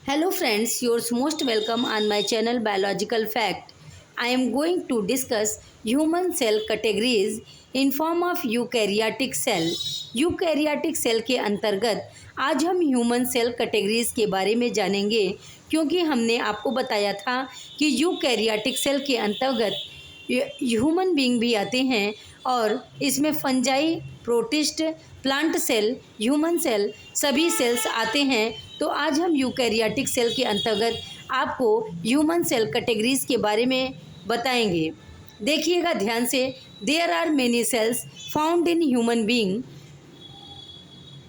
Hello friends, yours most welcome on my channel Biological Fact. I am going to discuss human cell categories in form of eukaryotic cell. Eukaryotic cell के अंतर्गत आज हम human cell categories के बारे में जानेंगे, क्योंकि हमने आपको बताया था कि यूकैरियोटिक सेल के अंतर्गत ह्यूमन बीइंग भी आते हैं और इसमें fungi, protist, plant cell, human cell सभी सेल्स आते हैं। तो आज हम यूकैरियोटिक सेल के अंतर्गत आपको ह्यूमन सेल कैटेगरीज के बारे में बताएंगे। देखिएगा ध्यान से। There are many cells found in human being.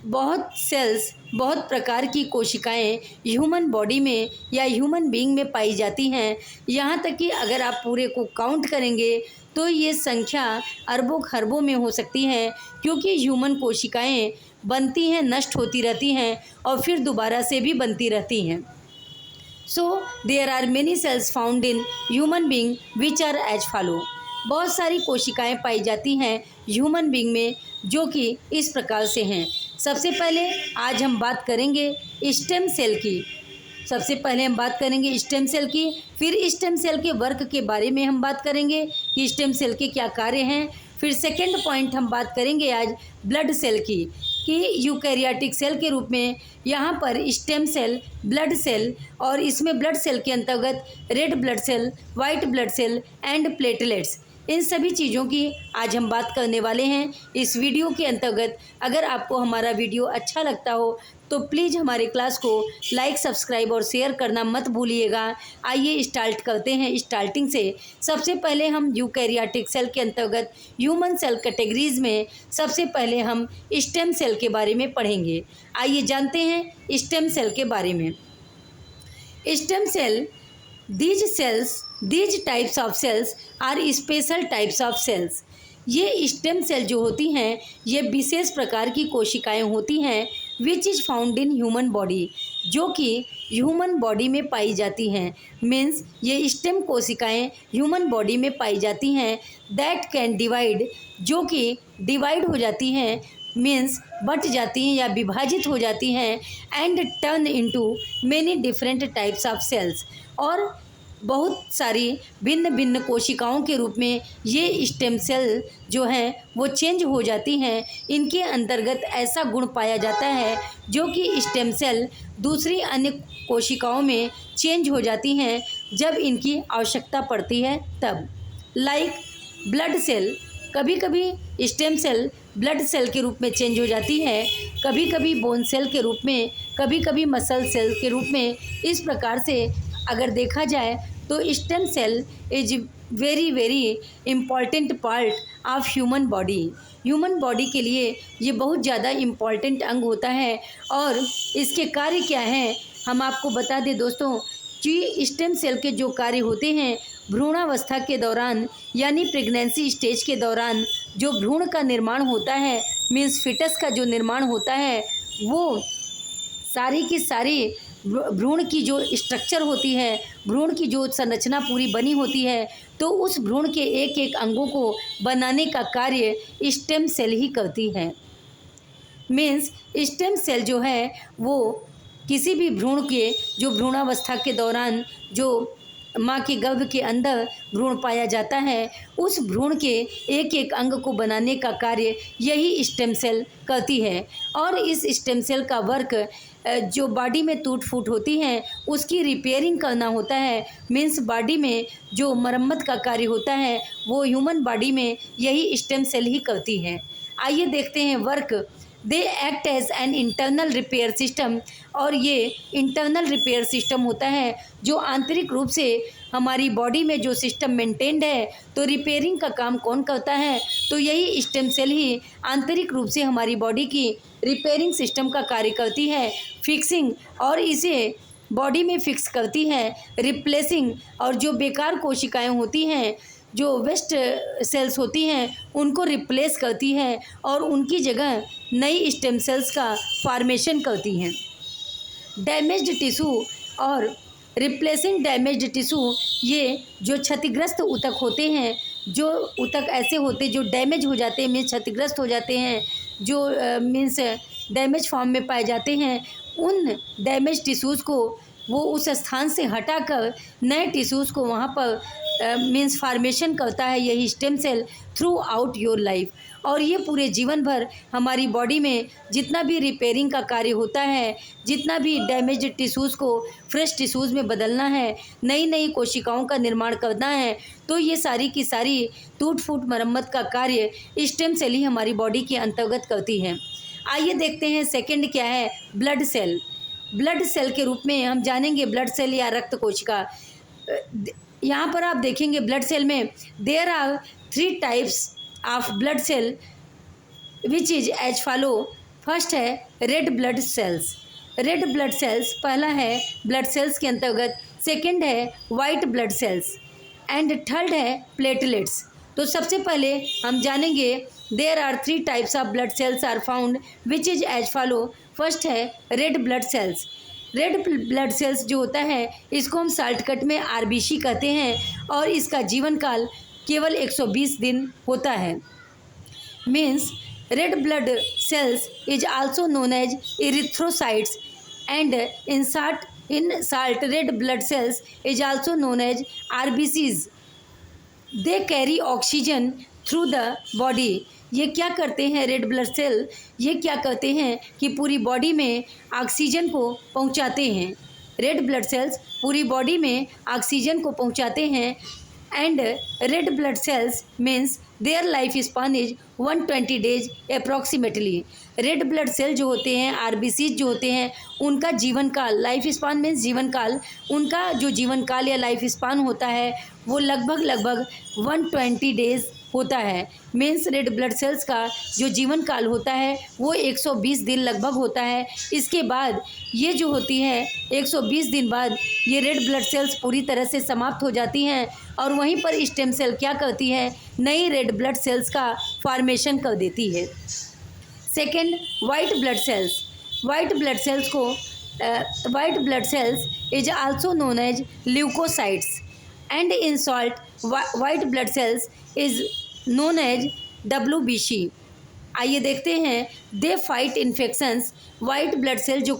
बहुत सेल्स, बहुत प्रकार की कोशिकाएं ह्यूमन बॉडी में या ह्यूमन बीइंग में पाई जाती हैं। यहाँ तक कि अगर आप पूरे को काउंट करेंगे तो ये संख्या अरबों खरबों में हो सकती है, क्योंकि ह्यूमन कोशिकाएं बनती हैं, नष्ट होती रहती हैं और फिर दोबारा से भी बनती रहती हैं। So there are many cells found in human being which are as follow. बहुत सारी कोशिकाएं पाई जाती हैं ह्यूमन बीइंग में, जो कि इस प्रकार से हैं। सबसे पहले आज हम बात करेंगे स्टेम सेल की। सबसे पहले हम बात करेंगे स्टेम सेल की, फिर स्टेम सेल के वर्क के बारे में हम बात करेंगे कि स्टेम सेल के क्या कार्य हैं। फिर सेकेंड पॉइंट हम बात करेंगे आज ब्लड सेल की, कि यूकैरियोटिक सेल के रूप में यहाँ पर स्टेम सेल, ब्लड सेल, और इसमें ब्लड सेल के अंतर्गत red blood cell, white blood cell and platelets, इन सभी चीज़ों की आज हम बात करने वाले हैं इस वीडियो के अंतर्गत। अगर आपको हमारा वीडियो अच्छा लगता हो तो प्लीज़ हमारे क्लास को लाइक, सब्सक्राइब और शेयर करना मत भूलिएगा। आइए स्टार्ट करते हैं स्टार्टिंग से। सबसे पहले हम यूकैरियोटिक सेल के अंतर्गत ह्यूमन सेल कैटेगरीज में सबसे पहले हम स्टेम सेल के बारे में पढ़ेंगे। आइए जानते हैं स्टेम सेल के बारे में। Stem cell, these types of cells are special types of cells। ये स्टेम सेल जो होती हैं ये विशेष प्रकार की कोशिकाएं होती हैं which is found in human body, जो कि ह्यूमन बॉडी में पाई जाती हैं। मीन्स ये स्टेम कोशिकाएं ह्यूमन बॉडी में पाई जाती हैं। दैट कैन डिवाइड, जो कि डिवाइड हो जाती हैं, मीन्स बट जाती हैं या विभाजित हो जाती हैं, and turn into many different types of cells, और बहुत सारी भिन्न भिन्न कोशिकाओं के रूप में ये स्टेम सेल जो हैं वो चेंज हो जाती हैं। इनके अंतर्गत ऐसा गुण पाया जाता है जो कि स्टेम सेल दूसरी अन्य कोशिकाओं में चेंज हो जाती हैं जब इनकी आवश्यकता पड़ती है तब। लाइक ब्लड सेल, कभी कभी स्टेम सेल ब्लड सेल के रूप में चेंज हो जाती है, कभी कभी बोन सेल के रूप में, कभी कभी मसल सेल के रूप में। इस प्रकार से अगर देखा जाए तो stem cell is very important part of human body. Human body के लिए ये बहुत ज़्यादा इम्पॉर्टेंट अंग होता है। और इसके कार्य क्या हैं हम आपको बता दें दोस्तों, कि स्टेम सेल के जो कार्य होते हैं भ्रूणावस्था के दौरान, यानी प्रेगनेंसी स्टेज के दौरान जो भ्रूण का निर्माण होता है, मीन्स फिटस का जो निर्माण होता है, वो सारी की सारी भ्रूण की जो स्ट्रक्चर होती है, भ्रूण की जो संरचना पूरी बनी होती है, तो उस भ्रूण के एक एक अंगों को बनाने का कार्य स्टेम सेल ही करती है। मीन्स स्टेम सेल जो है वो किसी भी भ्रूण के, जो भ्रूणावस्था के दौरान जो माँ के गर्भ के अंदर भ्रूण पाया जाता है, उस भ्रूण के एक एक अंग को बनाने का कार्य यही स्टेम सेल करती है। और इस स्टेम सेल का वर्क जो बॉडी में टूट फूट होती है उसकी रिपेयरिंग करना होता है। मीन्स बॉडी में जो मरम्मत का कार्य होता है वो ह्यूमन बॉडी में यही स्टेम सेल ही करती है। आइए देखते हैं work. They act as an internal repair system, और ये इंटरनल रिपेयर सिस्टम होता है जो आंतरिक रूप से हमारी बॉडी में जो सिस्टम मेंटेन्ड है, तो रिपेयरिंग का काम कौन करता है, तो यही स्टेम सेल ही आंतरिक रूप से हमारी बॉडी की रिपेयरिंग सिस्टम का कार्य करती है। फिक्सिंग, और इसे बॉडी में फिक्स करती है। रिप्लेसिंग, और जो बेकार कोशिकाएं होती हैं, जो वेस्ट सेल्स होती हैं, उनको रिप्लेस करती है और उनकी जगह नई स्टेम सेल्स का फॉर्मेशन करती हैं। डैमेज्ड टिश्यू और रिप्लेसिंग डैमेज्ड टिश्यू, ये जो क्षतिग्रस्त ऊतक होते हैं, जो ऊतक ऐसे होते जो डैमेज हो जाते हैं, मीन्स क्षतिग्रस्त हो जाते हैं, जो मीन्स डैमेज फॉर्म में पाए जाते हैं, उन डैमेज टिश्यूज़ को वो उस स्थान से हटाकर नए टिश्यूज़ को वहाँ पर मीन्स फार्मेशन करता है यही stem cell throughout your life. और ये पूरे जीवन भर हमारी बॉडी में जितना भी रिपेयरिंग का कार्य होता है, जितना भी डैमेज्ड टिश्यूज़ को फ्रेश टिश्यूज़ में बदलना है, नई नई कोशिकाओं का निर्माण करना है, तो ये सारी की सारी टूट फूट मरम्मत का कार्य स्टेम सेल ही हमारी बॉडी के अंतर्गत करती है। आइए देखते हैं सेकंड क्या है, ब्लड सेल। ब्लड सेल के रूप में हम जानेंगे ब्लड सेल या रक्त कोशिका। यहाँ पर आप देखेंगे ब्लड सेल में there are 3 types of blood cell which is as follow. First है red blood cells. Red blood cells पहला है ब्लड सेल्स के अंतर्गत, सेकंड है white blood cells and third है प्लेटलेट्स। तो सबसे पहले हम जानेंगे there are 3 types of blood cells are found which is as follow. First है red blood cells. Red blood cells जो होता है इसको हम शॉर्टकट में आरबीसी कहते हैं और इसका जीवन काल केवल 120 दिन होता है। Means red blood cells is also known as erythrocytes and in short red blood cells is also known as RBCs. They carry oxygen through the body. ये क्या करते हैं रेड ब्लड सेल, ये क्या करते हैं कि पूरी बॉडी में ऑक्सीजन को पहुंचाते हैं। रेड ब्लड सेल्स पूरी बॉडी में ऑक्सीजन को पहुंचाते हैं and red blood cells means their life span is 120 days approximately. Red blood cell जो होते हैं, आरबीसी जो होते हैं, उनका जीवन काल, लाइफ स्पान मीन्स जीवन काल, उनका जो जीवन काल या लाइफ स्पान होता है वो लगभग 120 डेज होता है। मीन्स रेड ब्लड सेल्स का जो जीवन काल होता है वो 120 दिन लगभग होता है। इसके बाद ये जो होती है 120 दिन बाद ये रेड ब्लड सेल्स पूरी तरह से समाप्त हो जाती हैं और वहीं पर स्टेम सेल क्या करती है, नई रेड ब्लड सेल्स का फॉर्मेशन कर देती है। Second, white blood cells. White blood cells को white blood cells is also known as leucocytes and in short white blood cells is known as WBC। आइए देखते हैं, they fight infections. White blood cell जो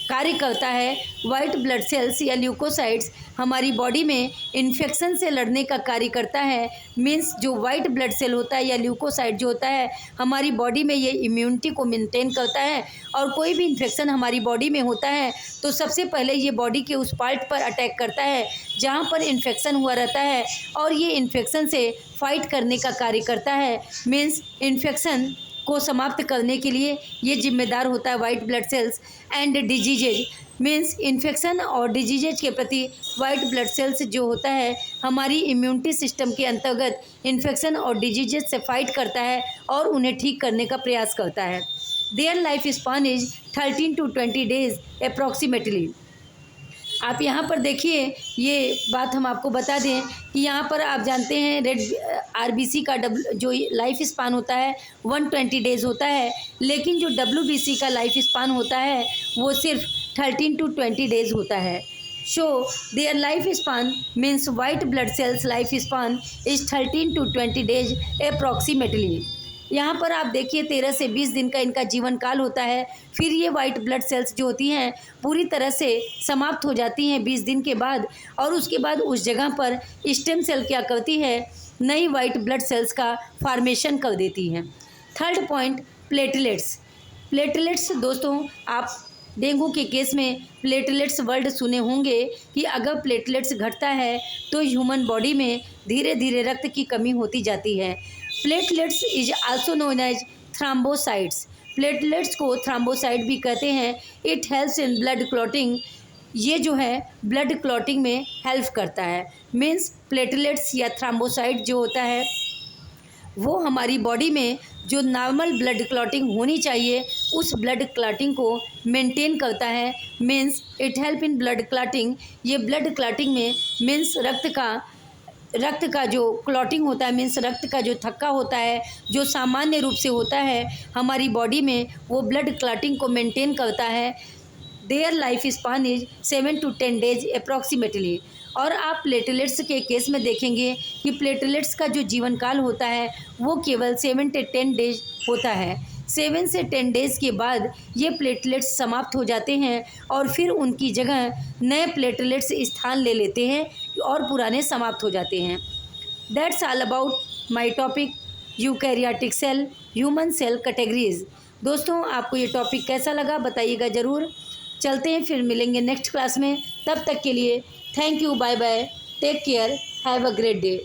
कार्य करता है, white blood cells या leucocytes हमारी बॉडी में इन्फेक्शन से लड़ने का कार्य करता है। मीन्स जो वाइट ब्लड सेल होता है या ल्यूकोसाइट जो होता है हमारी बॉडी में ये इम्यूनिटी को मेंटेन करता है और कोई भी इन्फेक्शन हमारी बॉडी में होता है तो सबसे पहले ये बॉडी के उस पार्ट पर अटैक करता है जहाँ पर इन्फेक्शन हुआ रहता है और ये इन्फेक्शन से फाइट करने का कार्य करता है। मीन्स इन्फेक्शन को समाप्त करने के लिए ये जिम्मेदार होता है white blood cells. And diseases means infection और डिजीजेज के प्रति वाइट ब्लड सेल्स जो होता है हमारी इम्यूनिटी सिस्टम के अंतर्गत इन्फेक्शन और डिजीजेज से फाइट करता है और उन्हें ठीक करने का प्रयास करता है। There life span is 13 to 20 days approximately. आप यहाँ पर देखिए, ये बात हम आपको बता दें कि यहाँ पर आप जानते हैं रेड आरबीसी का जो लाइफ स्पान होता है 120 डेज़ होता है, लेकिन जो WBC का लाइफ स्पान होता है वो सिर्फ 13 to 20 डेज़ होता है। So there life span means white blood sales life span is 13 to 20 days approximately. यहाँ पर आप देखिए 13 से 20 दिन का इनका जीवन काल होता है। फिर ये वाइट ब्लड सेल्स जो होती हैं पूरी तरह से समाप्त हो जाती हैं 20 दिन के बाद और उसके बाद उस जगह पर स्टेम सेल क्या करती है, नई वाइट ब्लड सेल्स का फॉर्मेशन कर देती हैं। Third point, platelets. प्लेटलेट्स दोस्तों, आप डेंगू के केस में प्लेटलेट्स वर्ड सुने होंगे कि अगर प्लेटलेट्स घटता है तो ह्यूमन बॉडी में धीरे धीरे रक्त की कमी होती जाती है। Platelets is also known as thrombocytes. Platelets को थ्राम्बोसाइट भी कहते हैं। It helps in blood clotting. ये जो है ब्लड क्लॉटिंग में हेल्प करता है। मीन्स प्लेटलेट्स या थ्राम्बोसाइट जो होता है वो हमारी बॉडी में जो नॉर्मल ब्लड क्लॉटिंग होनी चाहिए उस ब्लड क्लॉटिंग को मेंटेन करता है। Means it help in blood clotting. ये ब्लड क्लॉटिंग में मीन्स रक्त का जो क्लॉटिंग होता है, मीन्स रक्त का जो थक्का होता है जो सामान्य रूप से होता है हमारी बॉडी में, वो ब्लड क्लॉटिंग को मेंटेन करता है। There life span is 7 to 10 days approximately. और आप प्लेटलेट्स के केस में देखेंगे कि प्लेटलेट्स का जो जीवन काल होता है वो केवल 7 to 10 डेज होता है। 7 से 10 डेज़ के बाद ये प्लेटलेट्स समाप्त हो जाते हैं और फिर उनकी जगह नए प्लेटलेट्स स्थान ले लेते हैं और पुराने समाप्त हो जाते हैं। That's all about my topic eukaryotic cell human cell categories. दोस्तों, आपको ये टॉपिक कैसा लगा बताइएगा ज़रूर। चलते हैं, फिर मिलेंगे नेक्स्ट क्लास में। तब तक के लिए thank you, bye bye, take care, have a great day.